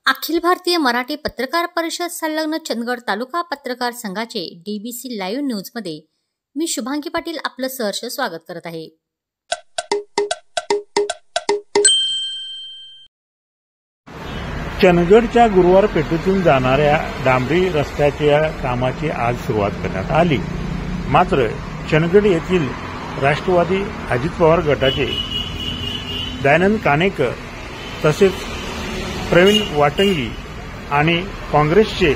अखिल भारतीय मराठी पत्रकार परिषद संलग्न चंदगड तालुका पत्रकार संघाचे DBC लाईव्ह न्यूजमध्ये मी शुभांगी पाटील आपलं सहर्ष स्वागत करत आहे। चंदगडच्या गुरुवार पेठेतून जाणाऱ्या डांबरी रस्त्याच्या कामाची आज सुरुवात करण्यात आली। मात्र चंदगड येथील राष्ट्रवादी अजित पवार गटाचे दयानंद कानेकर तसेच प्रवीण वाटंगी आणि काँग्रेसचे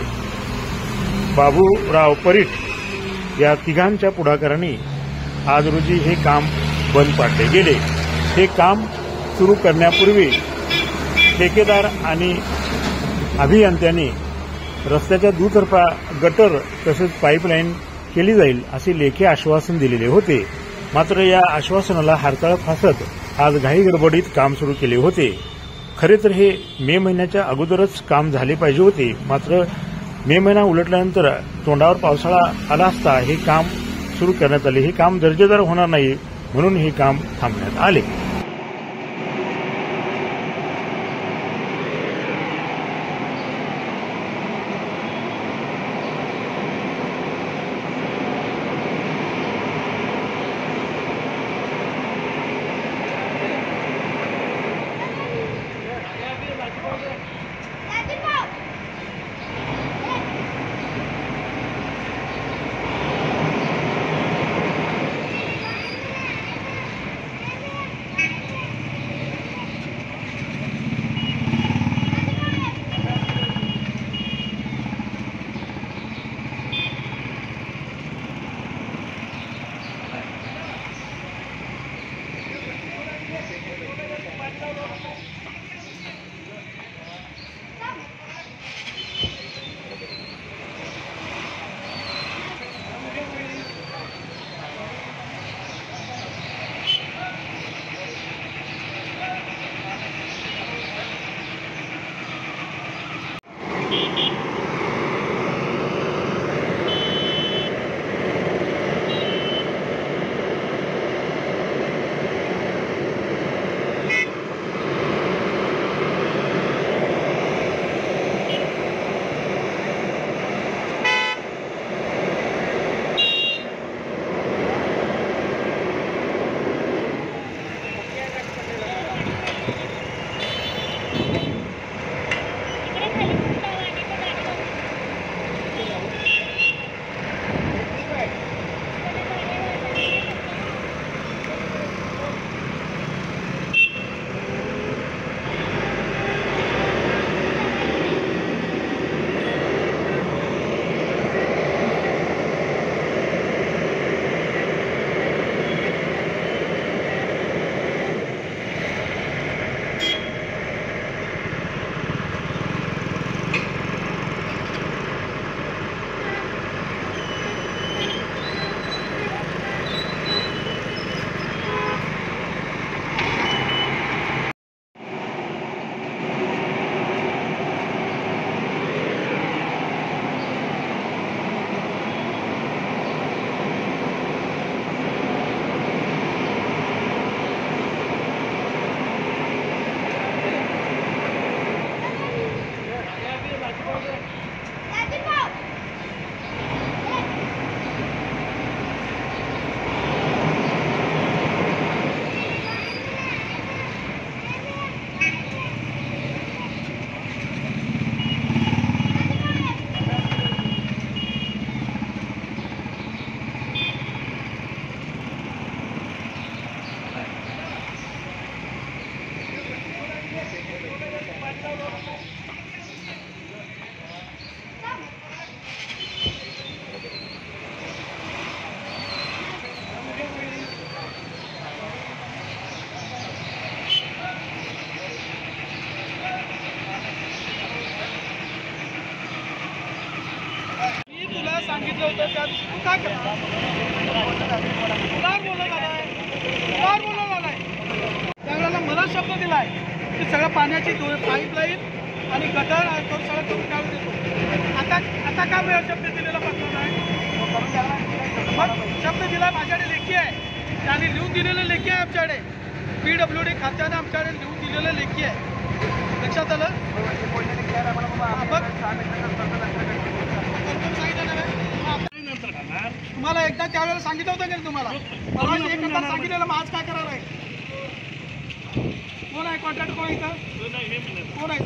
बाबूराव परीट या तिघांच्या पुढाकाराने आज रोजी हे काम बंद पाडले गेले। हे काम सुरू करण्यापूर्वी ठेकेदार आणि अभियंत्यांनी रस्त्याच्या दुतर्फा गटर तसेच पाईपलाईन केली जाईल असे लेखी आश्वासन दिलेले होते। मात्र या आश्वासनाला हरताळ फासत आज घाई गडबडीत काम सुरू केले होते। खरे तर हे मे महिन्याच्या अगोदरच काम झाले पाहिजे होते। मात्र मे महिना उलटल्यानंतर तोंडावर पावसाळा आला असता हे काम सुरू करण्यात आले। हे काम दर्जेदार होणार नाही म्हणून हे काम थांबवण्यात आले। सांगितलं होतं त्या दिवशी तू काय करता उदार बोलत आलाय त्यावेळेला मला शब्द दिलाय की सगळं पाण्याची पाईपलाईन आणि गटर तो सगळं तो काढून देतो। आता का वेळ शब्द दिलेला पडला नाही? मग शब्द दिला माझ्याकडे लेखी आहे, त्याने लिहून दिलेलं लेखी आहे आमच्याकडे, PWD खात्याने आमच्याकडे लिहून दिलेलं लेखी आहे। लक्षात आलं? तुम्हाला एकदा त्यावेळेला सांगितलं होतं की तुम्हाला सांगितलेलं मग आज काय करायला आहे? कोण आहे कॉन्ट्रॅक्टर? कोण आहे इथं? कोण आहे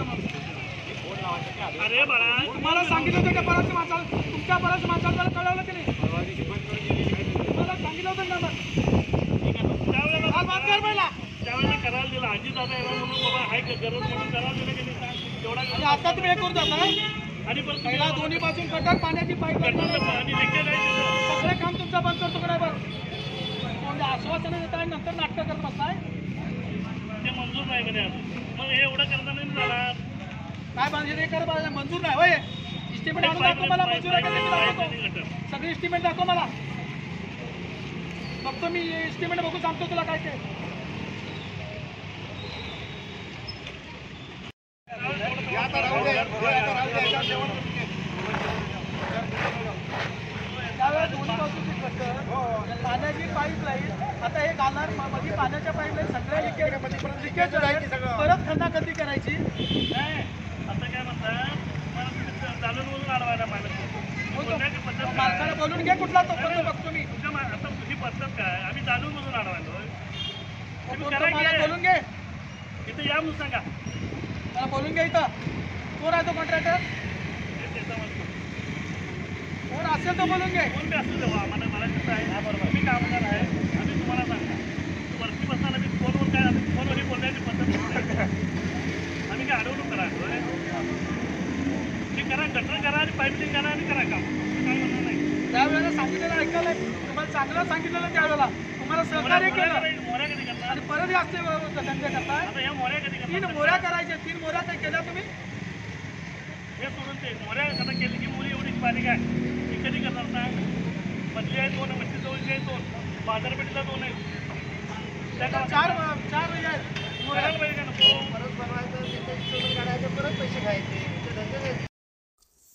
तुम्हाला सांगितलं होतं का? बऱ्याच माणसाला तुमच्या बऱ्याच माणसाला कळवलं की नाही? तुम्हाला सांगितलं होतं ना करायला दिला आजी दादा म्हणून बाबा हाय गरज म्हणून करायला दिलं की नाही तेवढा. आणि आता तुम्ही हे करून जाता आणि पण पहिला दोन्ही बाजून कटर पाण्याची पाईप आणि लिकेज आहे सगळे काम तुमचं बंद करतो का नाही? बरं म्हणजे आश्वासनं देत आहे नंतर नाटकं करत बसताय. ते मंजूर नाही म्हणे मग हे एवढं करता नाही जाणार काय म्हणजे हे कर मंजूर नाही होय. इस्टिमेट आणून दाखव मला. मंजूर आहे का ते दाखवतो. सगळी इस्टिमेट दाखव मला. फक्त मी इस्टिमेट बघून सांगतो तुला काय ते. पाण्याची पाईपलाईन आता हे घालणार मध्ये पाण्याच्या पाईपलाईन सगळ्या लिकेज परत खंडाखंडी करायची. आता काय म्हणतात चालून बोलून अडवायला माणसाला बोलून घे कुठला तो बघतो मी. आता तुझी पद्धत काय? आम्ही चालून बोलून अडवायलो. बोलून घे इथं या म्हणून सांगा. मला बोलून घे. इथं कोण आहे तो कॉन्ट्रॅक्टर? कोण असेल तो बोलून घे. कोण बी असू देवा आम्हाला मला कसं आहे बरोबर मी कामगार आहे. आम्ही तुम्हाला सांगा वरती बसताना मी फोनवर काय फोनवरही बोलण्याची पद्धत आम्ही काय अडवणूक करा ते करा गटर करा आणि पाईपलाईन करा आणि करा काम काय म्हणणार नाही. त्यावेळेला सांगितलेलं ऐकायला तुम्हाला चांगलं सांगितलेलं त्यावेळेला तुम्हाला सहकार्य केलं मोऱ्या कधी करणार आणि परत असते धंदे करताय. आता या मोऱ्या कधी करणार? 3 मोऱ्या करायच्या. 3 मोऱ्या काय केल्या तुम्ही? हे सोडून ते मोऱ्या आता केली की मुली एवढीच बारीक आहे ती कधी करणार सांग? मधली आहे 2 मच्छी जवळची आहे 2 बाजारपेठेला 2 आहेत. त्या चार करायला पाहिजे का नको? परत पैसे खायचे.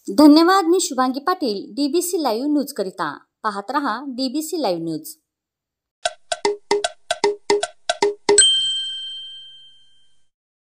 धन्यवाद. मी Shubhangi Patil, DBC live news करिता. पाहत रहा DBC लाईव्ह न्यूज.